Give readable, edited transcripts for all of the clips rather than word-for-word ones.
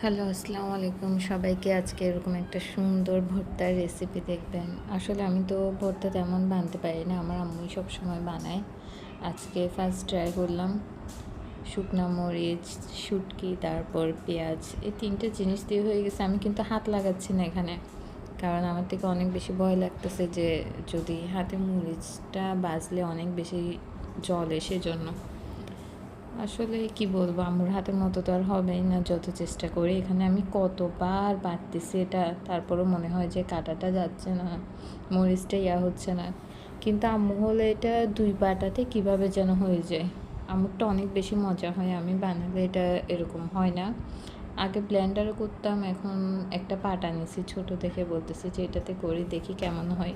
Hello, আসসালামু আলাইকুম সবাইকে। আজকে এরকম একটা সুন্দর ভর্তার রেসিপি দেখবেন। আসলে আমি তো ভর্তা তেমন বানাতে পারি না, আমার আম্মুই সবসময় বানায়। আজকে ফার্স্ট ট্রাই করলাম। শুকনা মরিচ, শুটকি, তারপর পেঁয়াজ, এই ৩টে জিনিস দিয়ে হয়ে গেছে। আমি কিন্তু হাত লাগাচ্ছি না এখানে, কারণ আমার থেকে অনেক বেশি ভয় লাগতেছে যে যদি হাতে মরিচটা বাজলে অনেক বেশি জ্বলে, সেজন্য। আসলে কি বলবো, আম্মুর হাতের মতো তো আর হবেই না যত চেষ্টা করি। এখানে আমি কতবার বাটতেছি এটা, তারপরও মনে হয় যে কাঁটাটা যাচ্ছে না, মরিচটা হচ্ছে না। কিন্তু আম্মু হলে এটা ২ বাটাতে কীভাবে যেন হয়ে যায়। আম্মুরটা অনেক বেশি মজা হয়, আমি বানালে এটা এরকম হয় না। আগে ব্লেন্ডারে করতাম, এখন একটা পাটা নিছি ছোট দেখে, বলতেছি যে এটাতে করি, দেখি কেমন হয়।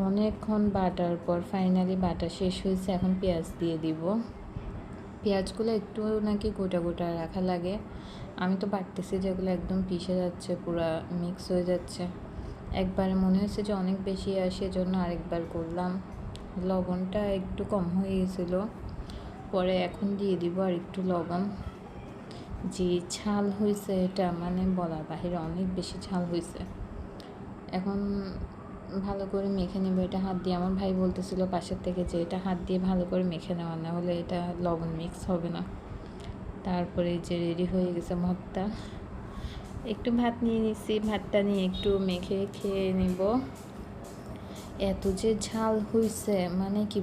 অনেকক্ষণ বাটার পর ফাইনালি বাটা শেষ হয়েছে। এখন পেঁয়াজ দিয়ে দিব। পেঁয়াজগুলো একটু নাকি গোটা গোটা রাখা লাগে। আমি তো বাটতেছি যেগুলো একদম পিষে যাচ্ছে, পুরা মিক্স হয়ে যাচ্ছে। একবারে মনে হয়েছে যে অনেক বেশি, সেজন্য আরেকবার করলাম। লবণটা একটু কম হয়ে গেছিলো, পরে এখন দিয়ে দিব আর একটু লবণ। যে ঝাল হয়েছে এটা মানে বলার বাহিরে, অনেক বেশি ঝাল হয়েছে। এখন ভালো করে মেখে নেব এটা হাত দিয়ে। আমার ভাই বলতেছিল পাশের থেকে যে এটা হাত দিয়ে ভালো করে মেখে নেওয়া, না হলে এটা লবণ মিক্স হবে না। তারপরে যে রেডি হয়ে গেছে ভর্তা। একটু ভাত নিয়ে নিচ্ছি, ভাতটা নিয়ে একটু মেখে খেয়ে নেব। এত যে ঝাল হয়েছে মানে কি